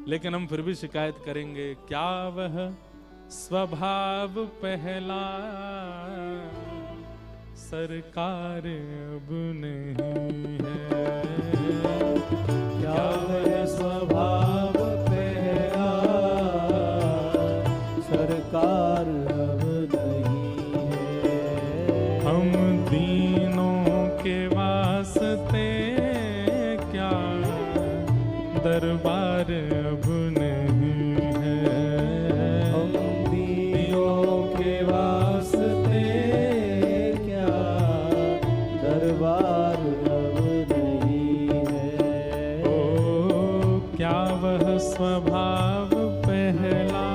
लेकिन हम फिर भी शिकायत करेंगे, क्या वह स्वभाव पहला सरकार अब नहीं है। क्या वह स्वभाव पहला सरकार अब नहीं है। हम दीनों के वास्ते क्या दरबार अब नहीं है। हम दीनों के वास्ते क्या दरबार अब नहीं है। ओ क्या वह स्वभाव पहला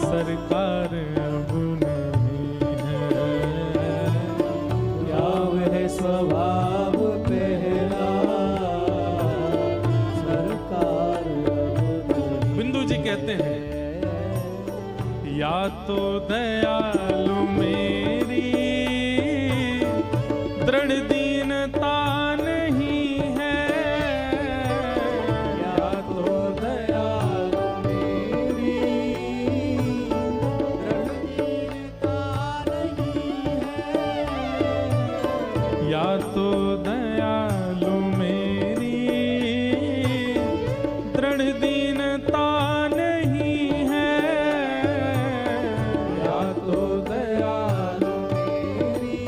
सरकार अब नहीं है। क्या वह स्वभाव पहला सरकार अब नहीं। बिंदु जी कहते हैं, या तो दयालु मेरी दृढ़ दीनता नहीं है। या तो दयालु मेरी दृढ़ दीनता नहीं है। या तो दयालु मेरी दृढ़ दीनता नहीं है। या तो दयालु मेरी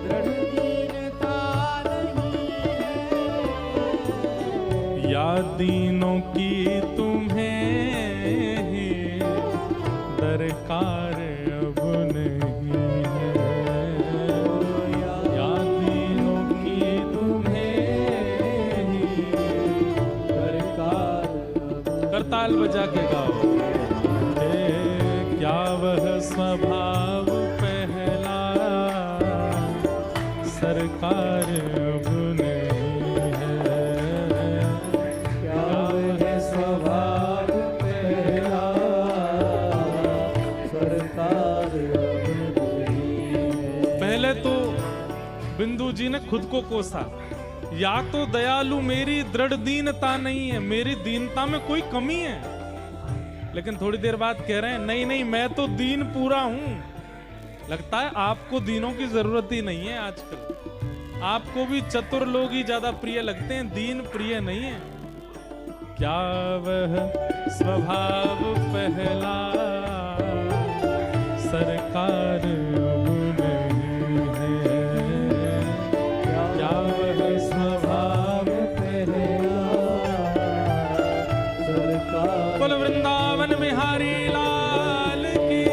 दृढ़ दीनता नहीं है। या दीनों की तुम्हें ही दरकार अब नहीं है। या दीनों की तुम्हें ही सरकार अब करताल बजा के गाओ। क्या वह स्वभाव पहला सरकार अब नहीं है। क्या वह स्वभाव पहला सरकार अब नहीं है। पहले तो बिंदु जी ने खुद को कोसा, या तो दयालु मेरी दृढ़ दीनता नहीं है, मेरी दीनता में कोई कमी है। लेकिन थोड़ी देर बाद कह रहे हैं, नहीं नहीं मैं तो दीन पूरा हूं। लगता है आपको दीनों की जरूरत ही नहीं है आजकल। आपको भी चतुर लोग ही ज्यादा प्रिय लगते हैं, दीन प्रिय नहीं है। क्या वह स्वभाव पहला सरकार अब नहीं है। क्या वह स्वभाव पहला सरकार कुल वृंदावन बिहारी लाल की।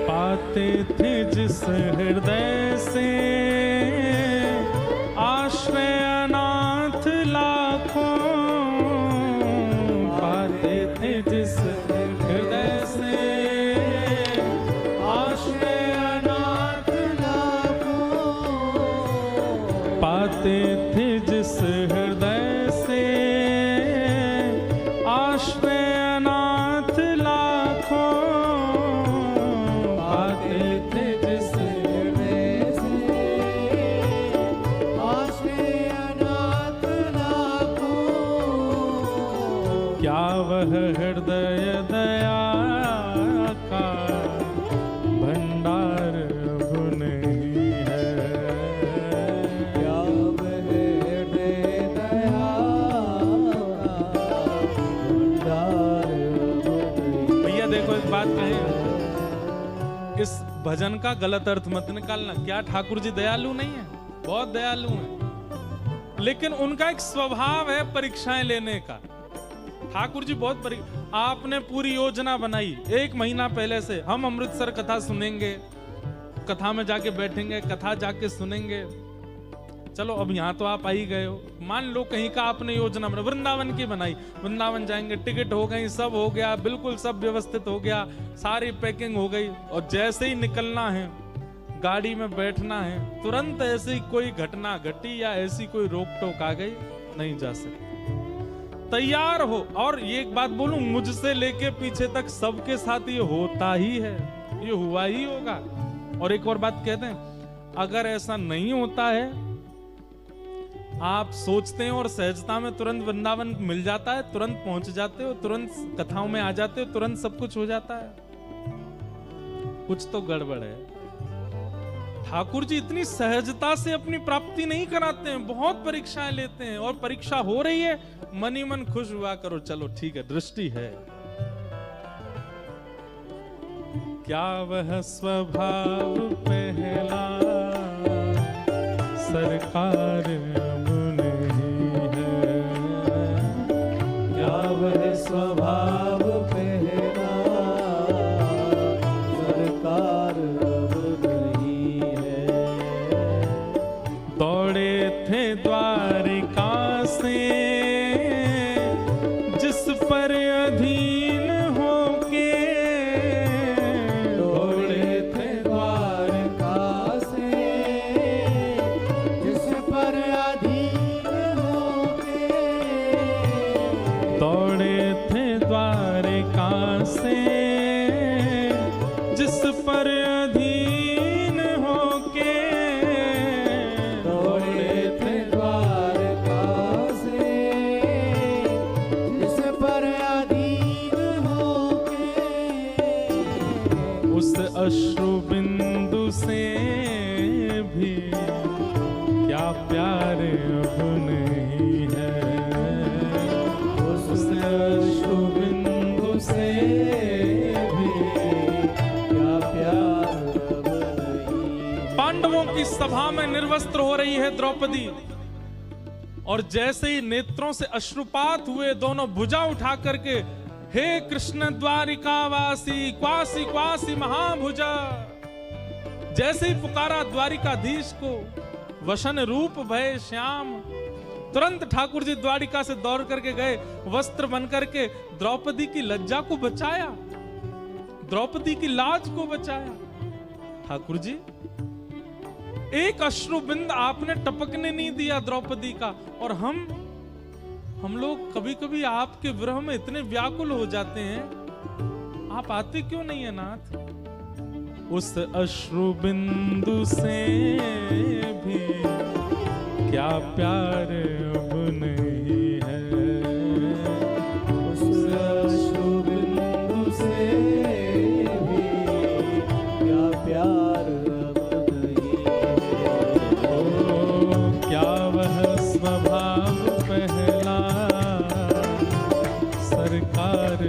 पाते थे जिस हृदय से आश्रय अनाथ लाखों। पाते थे जिस हृदय से आश्रय अनाथ लाखों। पाते थे जिस हृदय से आश्रय अनाथ लाखों। पाते थे जिस हृदय से आश्रय अनाथ लाखों। क्या वह हृदय दया का भंडार अब नहीं है। क्या वह हृदय दया इस भजन का गलत अर्थ मत निकालना। क्या ठाकुर जी दयालु नहीं है? बहुत दयालु हैं, लेकिन उनका एक स्वभाव है परीक्षाएं लेने का। ठाकुर जी बहुत आपने पूरी योजना बनाई 1 महीना पहले से, हम अमृतसर कथा सुनेंगे, कथा में जाके बैठेंगे, कथा जाके सुनेंगे। चलो अब यहाँ तो आप आ ही गए हो, मान लो कहीं का आपने योजना बनाई, वृंदावन की बनाई, वृंदावन जाएंगे, टिकट हो गई, सब हो गया, बिल्कुल सब व्यवस्थित हो गया, सारी पैकिंग हो गई, और जैसे ही निकलना है, गाड़ी में बैठना है, तुरंत ऐसी कोई घटना घटी या ऐसी कोई रोक टोक आ गई, नहीं जा सकते। तैयार हो। और ये एक बात बोलूं, मुझसे लेके पीछे तक सबके साथ ये होता ही है, ये हुआ ही होगा। और एक और बात कहते हैं, अगर ऐसा नहीं होता है, आप सोचते हैं और सहजता में तुरंत वृंदावन मिल जाता है, तुरंत पहुंच जाते हो, तुरंत कथाओं में आ जाते हो, तुरंत सब कुछ हो जाता है, कुछ तो गड़बड़ है। ठाकुर जी इतनी सहजता से अपनी प्राप्ति नहीं कराते हैं, बहुत परीक्षाएं लेते हैं, और परीक्षा हो रही है, मन ही मन खुश हुआ करो, चलो ठीक है, दृष्टि है। क्या वह स्वभाव पहला सरकार अब नहीं है, क्या वह स्वभाव पहला सरकार अब नहीं है। दौड़े थे द्वारिका से जिस पर अधीन होके, दौड़े थे द्वारका से जिस पर अधीन होके, दौड़े थे द्वारिका से जिस पर अधीन होके, दौड़े थे द्वारका से जिस पर अधीन होके, उस अश्रु बिंदु से भी क्या प्यार अब नहीं है, उस अश्रु बिंदु से भी क्या प्यार अब नहीं। पांडवों की सभा में निर्वस्त्र हो रही है द्रौपदी, और जैसे ही नेत्रों से अश्रुपात हुए, दोनों भुजा उठा करके, हे कृष्ण द्वारिकावासी क्वासी क्वासी महाभुजा, जैसे ही पुकारा द्वारिकाधीश को, वसन रूप भय श्याम, तुरंत ठाकुर जी द्वारिका से दौड़ करके गए, वस्त्र बन करके द्रौपदी की लज्जा को बचाया, द्रौपदी की लाज को बचाया। ठाकुर जी एक अश्रु बिंद आपने टपकने नहीं दिया द्रौपदी का, और हम लोग कभी कभी आपके विरह में इतने व्याकुल हो जाते हैं, आप आते क्यों नहीं है नाथ? उस अश्रु बिंदु से भी क्या प्यार अब नहीं है, उस अश्रु बिंदु से भी क्या प्यार अब नहीं है। ओ क्या वह स्वभाव पहला सरकार